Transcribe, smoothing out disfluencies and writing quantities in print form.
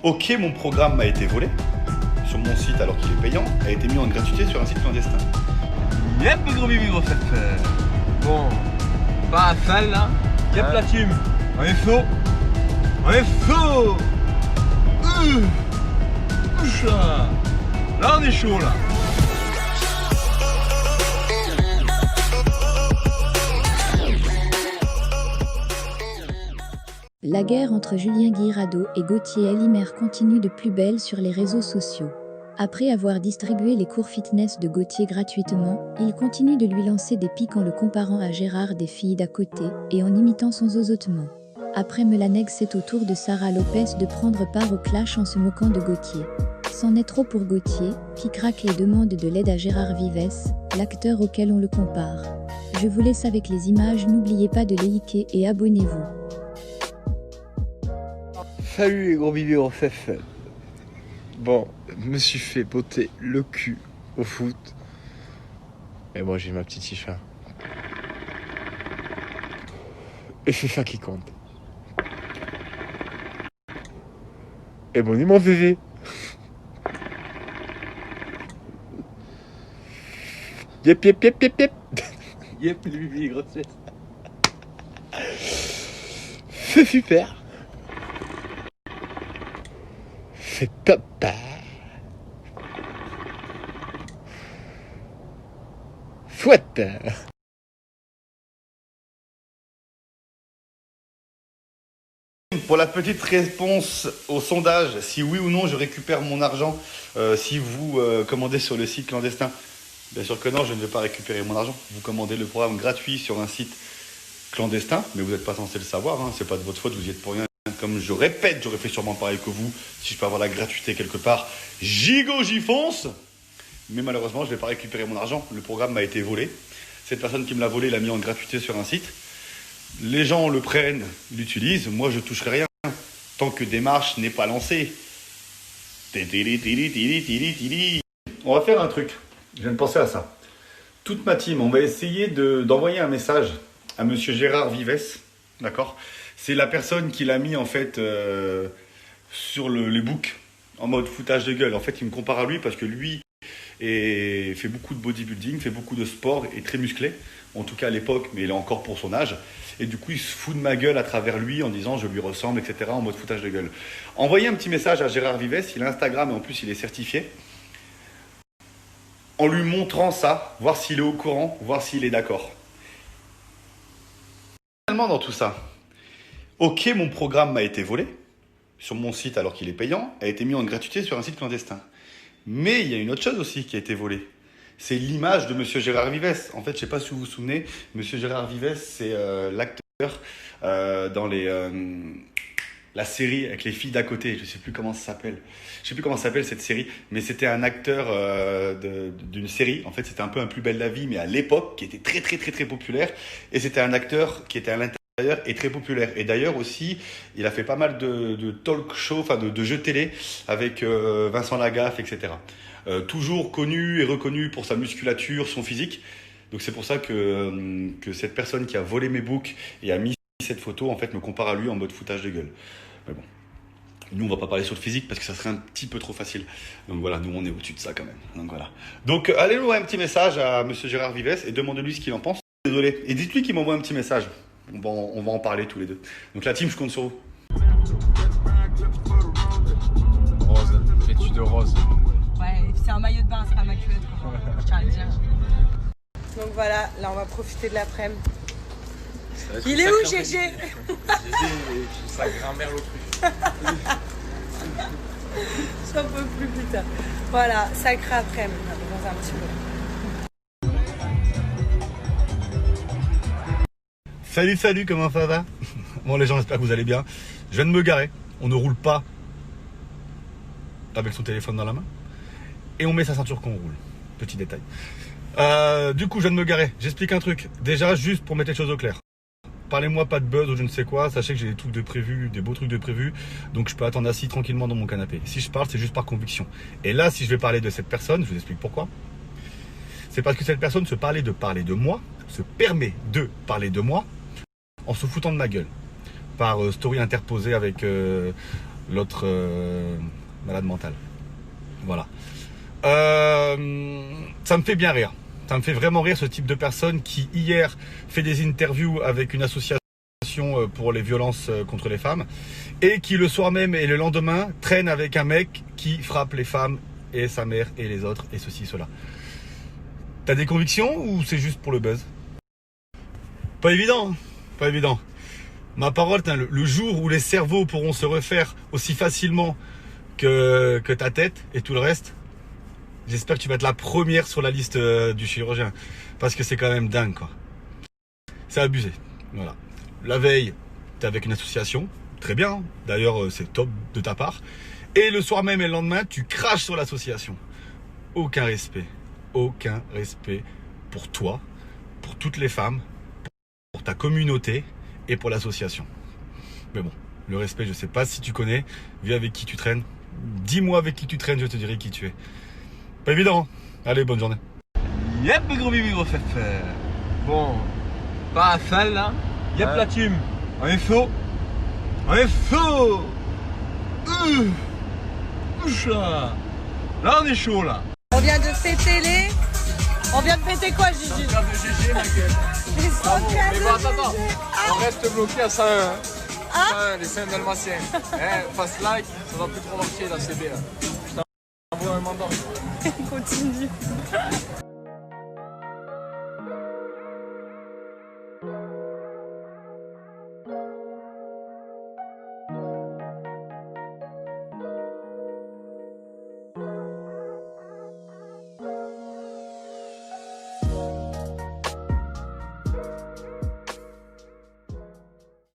Ok, mon programme m'a été volé sur mon site alors qu'il est payant, a été mis en gratuité sur un site clandestin. Yep, mes gros bébés, gros fête. Bon, pas à salle là. Yep, la team. On est chaud. On est chaud. Ouch là. Là, on est chaud là. La guerre entre Julien Guirado et Gauthier Alimer continue de plus belle sur les réseaux sociaux. Après avoir distribué les cours fitness de Gauthier gratuitement, il continue de lui lancer des pics en le comparant à Gérard des filles d'à côté et en imitant son zozotement. Après Melaneg, c'est au tour de Sarah Lopez de prendre part au clash en se moquant de Gauthier. C'en est trop pour Gauthier, qui craque et demande de l'aide à Gérard Vives, l'acteur auquel on le compare. Je vous laisse avec les images, n'oubliez pas de liker et abonnez-vous. Salut les gros bébés, gros fef. Bon, je me suis fait botter le cul au foot. Et moi j'ai ma petite chicha. Et c'est ça qui compte. Et bon, mon bébé. Yep, yep, yep, yep, yep. Yep, les bébés, grosses fesses. C'est super. C'est papa. Fouette. Pour la petite réponse au sondage, si oui ou non je récupère mon argent si vous commandez sur le site clandestin. Bien sûr que non, je ne vais pas récupérer mon argent. Vous commandez le programme gratuit sur un site clandestin, mais vous n'êtes pas censé le savoir, hein. C'est pas de votre faute, vous y êtes pour rien. Comme je répète, j'aurais fait sûrement pareil que vous. Si je peux avoir la gratuité quelque part, j'y fonce. Mais malheureusement, je ne vais pas récupérer mon argent. Le programme m'a été volé. Cette personne qui me l'a volé l'a mis en gratuité sur un site. Les gens le prennent, l'utilisent. Moi, je ne toucherai rien tant que démarche n'est pas lancée. On va faire un truc. Je viens de penser à ça. Toute ma team, on va essayer d'envoyer un message à Monsieur Gérard Vives. D'accord ? C'est la personne qui l'a mis en fait sur les books en mode foutage de gueule. En fait, il me compare à lui parce que lui fait beaucoup de bodybuilding, fait beaucoup de sport, est très musclé. En tout cas à l'époque, mais il est encore pour son âge. Et du coup, il se fout de ma gueule à travers lui en disant je lui ressemble, etc. en mode foutage de gueule. Envoyez un petit message à Gérard Vives, il a Instagram et en plus il est certifié. En lui montrant ça, voir s'il est au courant, voir s'il est d'accord. Finalement, dans tout ça, ok, mon programme m'a été volé sur mon site alors qu'il est payant, a été mis en gratuité sur un site clandestin. Mais il y a une autre chose aussi qui a été volée. C'est l'image de Monsieur Gérard Vives. En fait, je ne sais pas si vous vous souvenez, Monsieur Gérard Vives, c'est l'acteur dans la série avec les filles d'à côté. Je ne sais plus comment ça s'appelle. Je ne sais plus comment s'appelle cette série, mais c'était un acteur d'une série. En fait, c'était un peu un Plus belle la vie, mais à l'époque, qui était très, très, très, très populaire. Et c'était un acteur qui était à l'intérieur et très populaire. Et d'ailleurs aussi, il a fait pas mal de talk show, enfin de jeux télé avec Vincent Lagaffe, etc. Toujours connu et reconnu pour sa musculature, son physique. Donc c'est pour ça que cette personne qui a volé mes books et a mis cette photo, en fait, me compare à lui en mode foutage de gueule. Mais bon, nous on va pas parler sur le physique parce que ça serait un petit peu trop facile. Donc voilà, nous on est au-dessus de ça quand même. Donc voilà. Donc allez nous envoyer un petit message à Monsieur Gérard Vives et demandez-lui ce qu'il en pense. Désolé. Et dites-lui qu'il m'envoie un petit message. On va en parler tous les deux. Donc la team, je compte sur vous. Rose, vêtu de rose. Ouais, c'est un maillot de bain, c'est pas ma culotte. Je tiens à le dire. Donc voilà, là on va profiter de l'après-midi. Il est où, GG? Sa grand-mère l'autruche. J'en peux plus, putain. Voilà, sacré après-midi. On va bronzer un petit peu. Salut, comment ça va? Bon les gens, j'espère que vous allez bien. Je viens de me garer. On ne roule pas avec son téléphone dans la main. Et on met sa ceinture quand on roule. Petit détail. Du coup, je viens de me garer. J'explique un truc. Déjà, juste pour mettre les choses au clair. Parlez-moi pas de buzz ou je ne sais quoi. Sachez que j'ai des trucs de prévu, des beaux trucs de prévu. Donc je peux attendre assis tranquillement dans mon canapé. Si je parle, c'est juste par conviction. Et là, si je vais parler de cette personne, je vous explique pourquoi. C'est parce que cette personne se permet de parler de moi en se foutant de ma gueule. Par story interposée avec l'autre malade mental. Voilà. Ça me fait bien rire. Ça me fait vraiment rire ce type de personne qui hier fait des interviews avec une association pour les violences contre les femmes et qui le soir même et le lendemain traîne avec un mec qui frappe les femmes et sa mère et les autres et ceci, cela. T'as des convictions ou c'est juste pour le buzz? Pas évident, hein, pas évident. Ma parole, le jour où les cerveaux pourront se refaire aussi facilement que ta tête et tout le reste, j'espère que tu vas être la première sur la liste du chirurgien. Parce que c'est quand même dingue, quoi. C'est abusé. Voilà. La veille, t'es avec une association. Très bien. Hein. D'ailleurs, c'est top de ta part. Et le soir même et le lendemain, tu craches sur l'association. Aucun respect. Aucun respect pour toi, pour toutes les femmes, pour ta communauté et pour l'association. Mais bon, le respect, je sais pas si tu connais. Vu avec qui tu traînes. Dis-moi avec qui tu traînes, je te dirai qui tu es. Pas évident. Hein. Allez, bonne journée. Yep, gros bibi, gros fef. Bon, pas à salle là. Yep, la team. On est chaud. On est chaud. Là. Là, on est chaud là. On vient de fêter les... On vient de fêter quoi, Gigi? Central de GG, ma gueule. Les Bravo. centrales Mais de bon, GG. attends. On reste bloqué à 101. Hein. 101, les 5 dalmatiens. Fast like, ça va plus trop marcher la CB là. Je t'envoie un mandat. Continue.